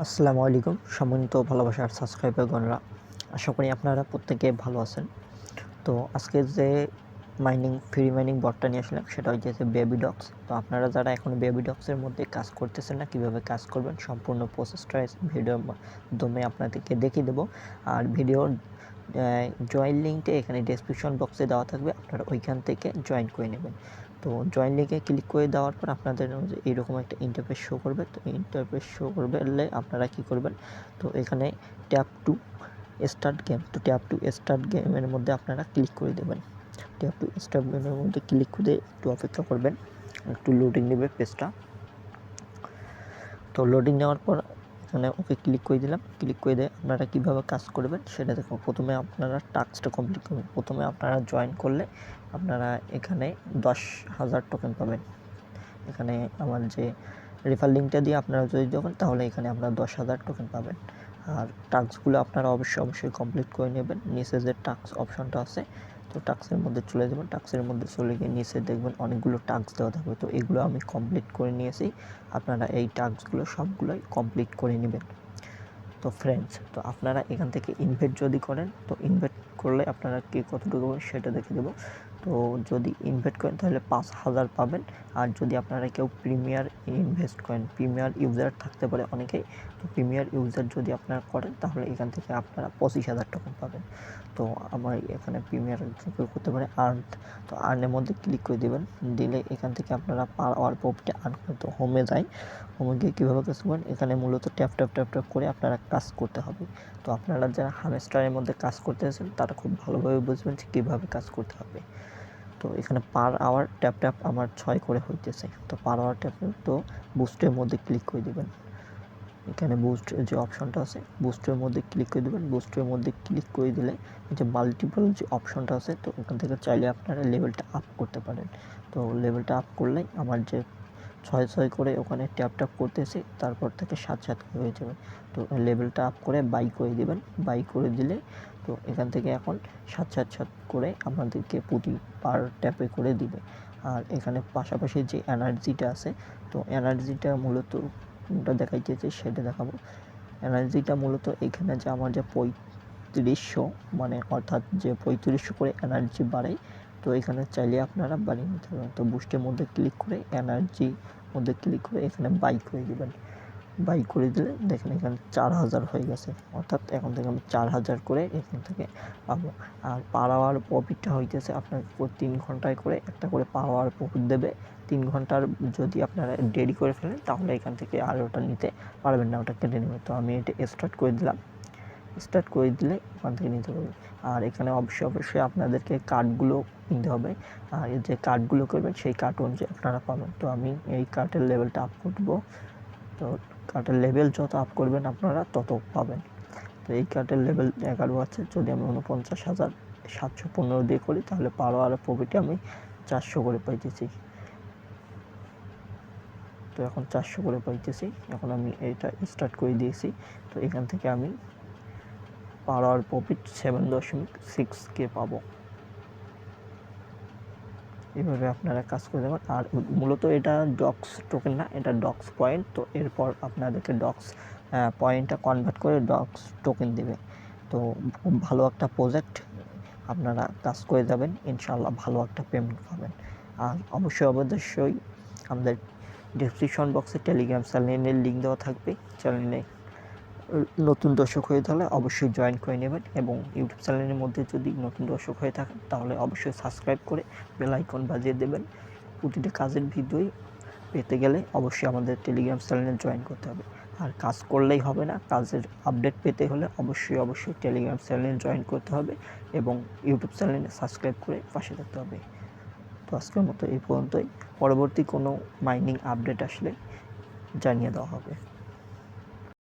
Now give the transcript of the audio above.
আসসালামু আলাইকুম সম্মানিত ভালোবাসার সাবস্ক্রাইবারগণরা, আশা করি আপনারা প্রত্যেকে ভালো আছেন। তো আজকে যে ফ্রি মাইনিং বটটা নিয়ে আসলাম সেটা হচ্ছে বেবি ডগস। তো আপনারা যারা এখন বেবি ডগসের মধ্যে কাজ করতেছেন না, কীভাবে কাজ করবেন সম্পূর্ণ প্রসেসটা ভিডিওর মাধ্যমে আপনাদেরকে দেখিয়ে দেবো। আর ভিডিওর জয়েন লিঙ্কটা এখানে ডেসক্রিপশন বক্সে দেওয়া থাকবে, আপনারা ওইখান থেকে জয়েন করে নেবেন। তো জয়েন লিঙ্কে ক্লিক করে দেওয়ার পর আপনাদের এইরকম একটা ইন্টারফেস শো করবে। তো ইন্টারফেস শো করবে আপনারা কী করবেন, তো এখানে ট্যাপ টু স্টার্ট গেম, তো ট্যাপ টু স্টার্ট গেমের মধ্যে আপনারা ক্লিক করে দেবেন। ট্যাপ টু স্টার্ট গেমের মধ্যে ক্লিক করে একটু অপেক্ষা করবেন, একটু লোডিং নেবে পেজটা। তো লোডিং নেওয়ার পর এখানে ওকে ক্লিক করে দিলাম। ক্লিক করে দিয়ে আপনারা কীভাবে কাজ করবেন সেটা দেখো। প্রথমে আপনারা টাস্কটা কমপ্লিট করবেন। প্রথমে আপনারা জয়েন করলে আপনারা এখানে 10,000 টোকেন পাবেন। এখানে আমার যে রেফার লিঙ্কটা দিয়ে আপনারা যদি দেখেন তাহলে এখানে আপনারা 10,000 টোকেন পাবেন। আর টাস্কগুলো আপনারা অবশ্যই কমপ্লিট করে নেবেন। নিচে যে টাস্ক অপশনটা আছে, তো টাস্কের মধ্যে চলে যাবেন। টাস্কের মধ্যে চলে গিয়ে নিচে দেখবেন অনেকগুলো টাস্ক দেওয়া থাকবে, তো এগুলো আমি কমপ্লিট করে নিয়েছি। আপনারা এই টাস্কগুলো সবগুলোই কমপ্লিট করে নেবেন। তো ফ্রেন্ডস, তো আপনারা এখান থেকে ইনভেস্ট যদি করেন, তো ইনভেস্ট করলে আপনারা কে কতটুকু পাবেন সেটা দেখে দেবো। তো যদি ইনভেস্ট করেন তাহলে 5,000 পাবেন। আর যদি আপনারা কেউ প্রিমিয়ার ইনভেস্ট করেন, প্রিমিয়ার ইউজার থাকতে পারে অনেকেই, তো প্রিমিয়ার ইউজার যদি আপনারা করেন তাহলে এখান থেকে আপনারা 25,000 টোকেন পাবেন। তো আমার এখানে প্রিমিয়ার করতে পারে আর্ন। তো আর্নের মধ্যে ক্লিক করে দেবেন, দিলে এখান থেকে আপনারা পার আওয়ার প্রফিটে আর্ন করতে। তো হোমে যায়, হোমে গিয়ে কীভাবে কাজ করবেন, এখানে মূলত ট্যাপ করে আপনারা কাজ করতে হবে। তো আপনারা যারা হামস্টারের মধ্যে কাজ করতেছেন তারা খুব ভালোভাবে বুঝবেন যে কীভাবে কাজ করতে হবে। তো এখানে পার আওয়ার ট্যাপ আমার 6 করে হইতেছে। তো পার আওয়ার ট্যাপ, তো বুস্টের মধ্যে ক্লিক করে দেবেন। এখানে বুস্ট যে অপশনটা আছে, বুস্টের মধ্যে ক্লিক করে দেবেন। বুস্টের মধ্যে ক্লিক করে দিলে যে মাল্টিপল যে অপশনটা আছে, তো ওখান থেকে চাইলে আপনারা লেভেলটা আপ করতে পারেন। তো লেভেলটা আপ করলে আমার যে 6 করে ওখানে ট্যাপ করতেছে, তারপর থেকে 7 হয়ে যাবে। তো লেভেলটা আপ করে বাই করে দেবেন। বাই করে দিলে তো এখান থেকে এখন 7 করে আমাদেরকে প্রতি পার ট্যাপে করে দিবে। আর এখানে পাশাপাশি যে এনার্জিটা আছে, তো এনার্জিটা মূলত কোনটা দেখাইতেছে সেটা দেখাবো। এনার্জিটা মূলত এখানে যে আমার যে 3500, মানে অর্থাৎ যে 3500 করে এনার্জি বাড়ে, তো এখানে চাইলে আপনারা বাড়িয়ে নিতে পারেন। তো বুস্টের মধ্যে ক্লিক করে এনার্জি মধ্যে ক্লিক করে এখানে বাই করে দেবেন। বাই করে দিলে দেখেন এখানে 4,000 হয়ে গেছে, অর্থাৎ এখন থেকে আমি 4,000 করে এখান থেকে পাবো। আর পার আওয়ার প্রফিটটা হইতেছে আপনাকে 3 ঘন্টায় করে একটা করে পার আওয়ার প্রফিট দেবে। 3 ঘন্টার যদি আপনারা দেরি করে ফেলেন তাহলে এখান থেকে আর ওটা নিতে পারবেন না, ওটা কেটে নেবে। তো আমি এটা স্টার্ট করে দিলাম। স্টার্ট করে দিলে ওখান থেকে নিতে পারবে। আর এখানে অবশ্যই আপনাদেরকে কার্ডগুলো কিনতে হবে। আর যে কার্ডগুলো করবেন সেই কার্ড অনুযায়ী আপনারা পাবেন। তো আমি এই কার্ডের লেভেলটা আপ করবো। তো কার্ডের লেভেল যত আপ করবেন আপনারা তত পাবেন। তো এই কার্ডের লেভেল 11 আছে। যদি আমি 49,715 দিয়ে করি তাহলে পার আওয়ার প্রফিটে আমি 400 করে পাইতেছি। তো এখন 400 করে পাইতেছি। এখন আমি এটা স্টার্ট করে দিয়েছি। তো এখান থেকে আমি পার আওয়ার প্রফিট 7.6K পাবো। এভাবে আপনারা কাজ করে দেবেন। আর মূলত এটা ডক্স টোকেন না, এটা ডক্স পয়েন্ট। তো এরপর আপনাদেরকে ডক্স পয়েন্টটা কনভার্ট করে ডক্স টোকেন দেবে। তো খুব ভালো একটা প্রজেক্ট, আপনারা কাজ করে যাবেন, ইনশাআল্লাহ ভালো একটা পেমেন্ট পাবেন। আর অবশ্যই আমাদের ডেসক্রিপশন বক্সে টেলিগ্রাম চ্যানেলের লিঙ্ক দেওয়া থাকবে। চ্যানেলে নতুন দর্শক হয়ে তাহলে অবশ্যই জয়েন করে নেবেন, এবং ইউটিউব চ্যানেলের মধ্যে যদি নতুন দর্শক হয়ে থাকেন তাহলে অবশ্যই সাবস্ক্রাইব করে বেল আইকন বাজিয়ে দেবেন। প্রতিটা কাজের ভিডিওই পেতে গেলে অবশ্যই আমাদের টেলিগ্রাম চ্যানেলে জয়েন করতে হবে। আর কাজ করলেই হবে না, কাজের আপডেট পেতে হলে অবশ্যই টেলিগ্রাম চ্যানেলে জয়েন করতে হবে এবং ইউটিউব চ্যানেলে সাবস্ক্রাইব করে পাশে থাকতে হবে। তো আজকের মতো এই পর্যন্তই। পরবর্তী কোনো মাইনিং আপডেট আসলে জানিয়ে দেওয়া হবে।